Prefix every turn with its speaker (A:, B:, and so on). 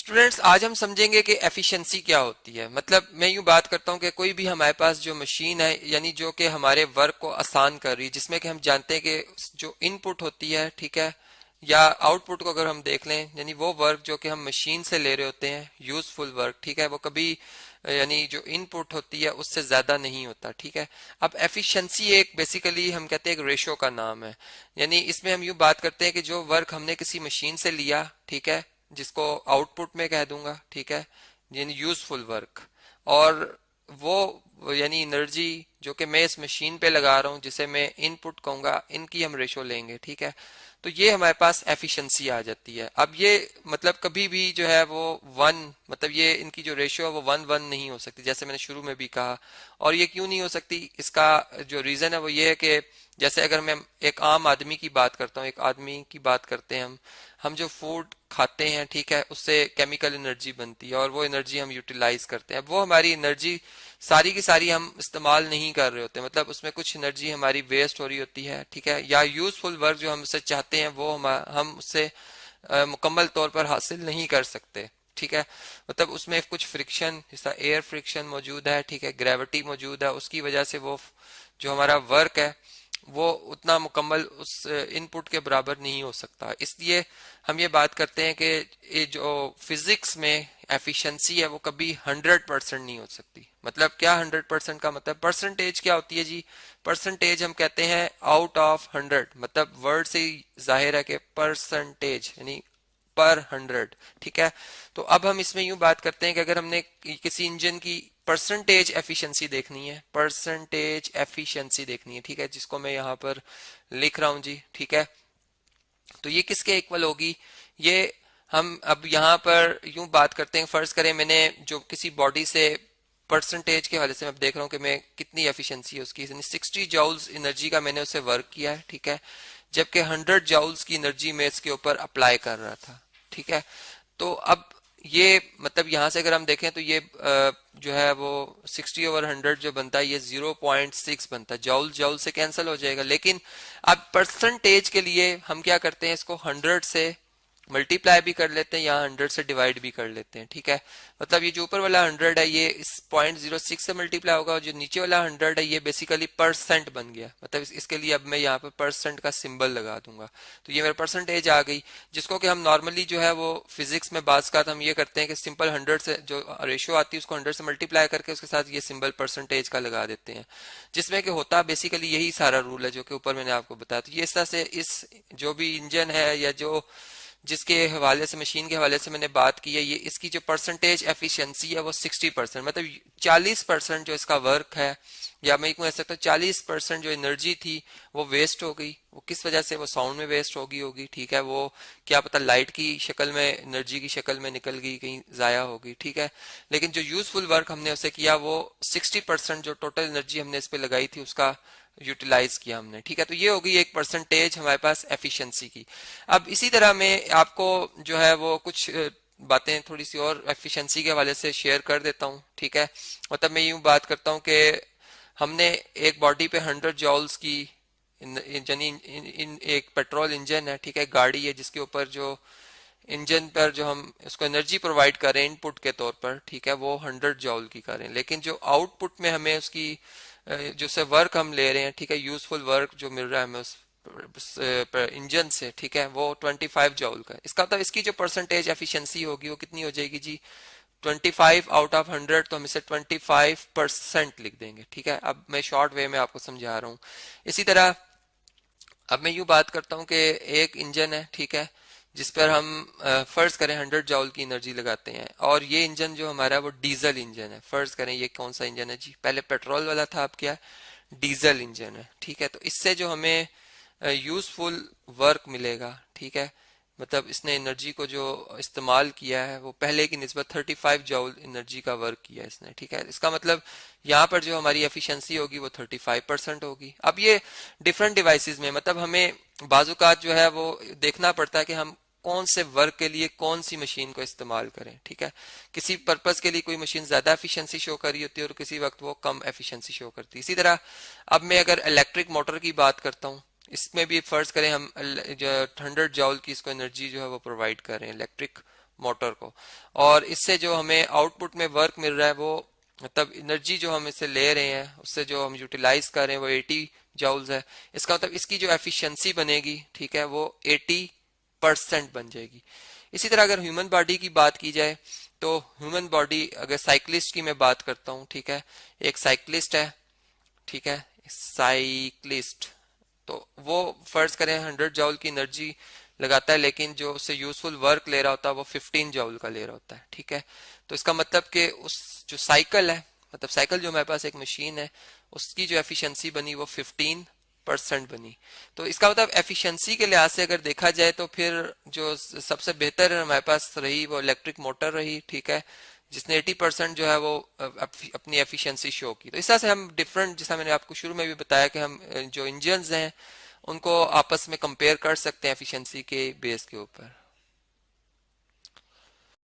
A: Students, आज हम समझेंगे कि एफिशिएंसी क्या होती है। मतलब मैं यूं बात करता हूं कि कोई भी हमारे पास जो मशीन है, यानी जो कि हमारे वर्क को आसान कर रही है, जिसमें कि हम जानते हैं कि जो इनपुट होती है, ठीक है, या आउटपुट को अगर हम देख लें, यानी वो वर्क जो कि हम मशीन से ले रहे होते हैं, यूजफुल वर्क, ठीक है, वो कभी यानी जो इनपुट होती है उससे ज्यादा नहीं होता। ठीक है। अब एफिशिएंसी एक बेसिकली हम कहते हैं एक रेशो का नाम है। यानी इसमें हम यूं बात करते हैं कि जो वर्क हमने किसी मशीन से लिया, ठीक है, जिसको आउटपुट में कह दूंगा, ठीक है, यानी यूजफुल वर्क, और वो यानी एनर्जी जो कि मैं इस मशीन पे लगा रहा हूं, जिसे मैं इनपुट कहूंगा, इनकी हम रेशो लेंगे। ठीक है। तो ये हमारे पास एफिशिएंसी आ जाती है। अब ये मतलब कभी भी जो है वो वन, मतलब ये इनकी जो रेशियो है वो वन वन नहीं हो सकती, जैसे मैंने शुरू में भी कहा। और ये क्यों नहीं हो सकती, इसका जो रीजन है वो ये है कि जैसे अगर मैं एक आम आदमी की बात करता हूँ, एक आदमी की बात करते हैं हम जो फूड खाते हैं, ठीक है, उससे केमिकल एनर्जी बनती है और वो एनर्जी हम यूटिलाइज करते हैं। वो हमारी एनर्जी सारी की सारी हम इस्तेमाल नहीं कर रहे होते, मतलब उसमें कुछ एनर्जी हमारी वेस्ट हो रही होती है। ठीक है। या यूजफुल वर्क जो हम उससे चाहते हैं वो हम उससे मुकम्मल तौर पर हासिल नहीं कर सकते। ठीक है। मतलब उसमें कुछ फ्रिक्शन, जैसा एयर फ्रिक्शन मौजूद है, ठीक है, ग्रेविटी मौजूद है, उसकी वजह से वो जो हमारा वर्क है वो उतना मुकम्मल उस इनपुट के बराबर नहीं हो सकता। इसलिए हम ये बात करते हैं कि ये जो फिजिक्स में एफिशिएंसी है वो कभी 100% नहीं हो सकती। मतलब क्या 100% का मतलब, परसेंटेज क्या होती है जी? परसेंटेज हम कहते हैं आउट ऑफ 100, मतलब वर्ड से ही जाहिर है कि परसेंटेज यानी पर 100। ठीक है। तो अब हम इसमें यूं बात करते हैं कि अगर हमने किसी इंजन की परसेंटेज एफिशिएंसी देखनी है, परसेंटेज एफिशिएंसी देखनी है, ठीक है, जिसको मैं यहाँ पर लिख रहा हूं जी। ठीक है। तो ये किसके इक्वल होगी? ये हम अब यहाँ पर यूं बात करते हैं, फर्ज करें मैंने जो किसी बॉडी से परसेंटेज के हवाले से मैं देख रहा हूँ कि मैं कितनी एफिशिएंसी है उसकी, 60 जॉल्स एनर्जी का मैंने उसे वर्क किया है। ठीक है। जबकि 100 जॉल्स की एनर्जी मैं इसके ऊपर अप्लाई कर रहा था। ठीक है। तो अब ये मतलब यहां से अगर हम देखें तो ये जो है वो 60/100 जो बनता है ये 0.6 बनता है, जॉल जॉल से कैंसिल हो जाएगा। लेकिन अब परसेंटेज के लिए हम क्या करते हैं, इसको 100 से मल्टीप्लाई भी कर लेते हैं, यहाँ 100 से डिवाइड भी कर लेते हैं। ठीक है। मतलब ये जो ऊपर वाला 100 है ये इस 0.06 से मल्टीप्लाई होगा, और जो नीचे वाला 100 है ये बेसिकली परसेंट बन गया। मतलब इसके लिए अब मैं यहाँ पे परसेंट का सिंबल लगा दूंगा, तो ये मेरा परसेंटेज आ गई, जिसको कि हम नॉर्मली जो है वो फिजिक्स में बात का हम ये करते हैं कि सिंपल 100 से जो रेशियो आती है उसको 100 से मल्टीप्लाई करके उसके साथ ये सिंबल परसेंटेज का लगा देते हैं, जिसमें कि होता बेसिकली यही सारा रूल है जो कि ऊपर मैंने आपको बताया। तो ये इस तरह से इस जो भी इंजन है या जो जिसके हवाले से मशीन के हवाले से मैंने बात की है, ये इसकी जो परसेंटेज एफिशिएंसी है वो 60%, मतलब 40% जो इसका वर्क है, या मैं कह सकता हूँ 40% जो एनर्जी थी वो वेस्ट हो गई। वो किस वजह से? वो साउंड में वेस्ट होगी। ठीक है। वो क्या पता लाइट की शक्ल में, एनर्जी की शक्ल में निकल गई, कहीं जाया होगी। ठीक है। लेकिन जो यूजफुल वर्क हमने उसे किया वो 60% जो टोटल एनर्जी हमने इस पे लगाई थी उसका यूटिलाइज किया हमने। ठीक है। तो ये होगी एक परसेंटेज हमारे पास एफिशिएंसी की। अब इसी तरह मैं आपको जो है वो कुछ बातें थोड़ी सी और एफिशिएंसी के हवाले से शेयर कर देता हूँ। ठीक है। मतलब मैं यूं बात करता हूँ कि हमने एक बॉडी पे 100 जॉल्स की यानी एक पेट्रोल इंजन है, ठीक है, गाड़ी है, जिसके ऊपर जो इंजन पर जो हम उसको एनर्जी प्रोवाइड करें इनपुट के तौर पर, ठीक है, वो 100 जॉल की करें। लेकिन जो आउटपुट में हमें उसकी जो से वर्क हम ले रहे हैं, ठीक है, यूजफुल वर्क जो मिल रहा है हमें उस इंजन से, ठीक है, वो 25 जॉल का है। इसका मतलब इसकी जो परसेंटेज एफिशिएंसी होगी वो कितनी हो जाएगी जी? 25/100, तो हम इसे 25% लिख देंगे। ठीक है। अब मैं शॉर्ट वे में आपको समझा रहा हूँ। इसी तरह अब मैं यूं बात करता हूं कि एक इंजन है, ठीक है, जिस पर हम फर्ज करें 100 जॉल की एनर्जी लगाते हैं, और ये इंजन जो हमारा वो डीजल इंजन है। फर्ज करें ये कौन सा इंजन है जी? पहले पेट्रोल वाला था, अब क्या? डीजल इंजन है। ठीक है। तो इससे जो हमें यूजफुल वर्क मिलेगा, ठीक है, मतलब इसने एनर्जी को जो इस्तेमाल किया है वो पहले की निस्बत 35 जॉल एनर्जी का वर्क किया है इसने। ठीक है। इसका मतलब यहाँ पर जो हमारी एफिशिएंसी होगी वो 35% होगी। अब ये डिफरेंट डिवाइसेस में, मतलब हमें बाजुकात जो है वो देखना पड़ता है कि हम कौन से वर्क के लिए कौन सी मशीन को इस्तेमाल करें। ठीक है। किसी पर्पस के लिए कोई मशीन ज्यादा एफिशिएंसी शो कर रही होती है और किसी वक्त वो कम एफिशिएंसी शो करती है। इसी तरह अब मैं अगर इलेक्ट्रिक मोटर की बात करता हूँ, इसमें भी फर्ज करें हम जो 100 जॉल की इसको एनर्जी जो है वो प्रोवाइड कर रहे हैं इलेक्ट्रिक मोटर को। और इससे जो हमें आउटपुट में वर्क मिल रहा है वो, मतलब एनर्जी जो हम इससे ले रहे हैं उससे जो हम यूटिलाइज कर रहे हैं वो 80 जूल्स है। इसका मतलब इसकी जो एफिशिएंसी बनेगी, ठीक है, वो 80% बन जाएगी। इसी तरह अगर ह्यूमन बॉडी की बात की जाए तो ह्यूमन बॉडी, अगर साइक्लिस्ट की मैं बात करता हूँ, ठीक है, एक साइक्लिस्ट है, ठीक है, साइक्लिस्ट, तो वो फर्ज करें 100 जूल की एनर्जी लगाता है, लेकिन जो उससे यूजफुल वर्क ले रहा होता है वो 15 जूल का ले रहा होता है, ठीक है। तो इसका मतलब कि उस जो साइकिल है, मतलब साइकिल जो हमारे पास एक मशीन है, उसकी जो एफिशिएंसी बनी वो 15% बनी। तो इसका मतलब एफिशिएंसी के लिहाज से अगर देखा जाए तो फिर जो सबसे बेहतर हमारे पास रही वो इलेक्ट्रिक मोटर रही, ठीक है, जिसने 80% जो है वो अपनी एफिशिएंसी शो की। तो इस तरह से हम डिफरेंट, जैसा मैंने आपको शुरू में भी बताया कि हम जो इंजन्स हैं उनको आपस में कंपेयर कर सकते हैं एफिशिएंसी के बेस के ऊपर।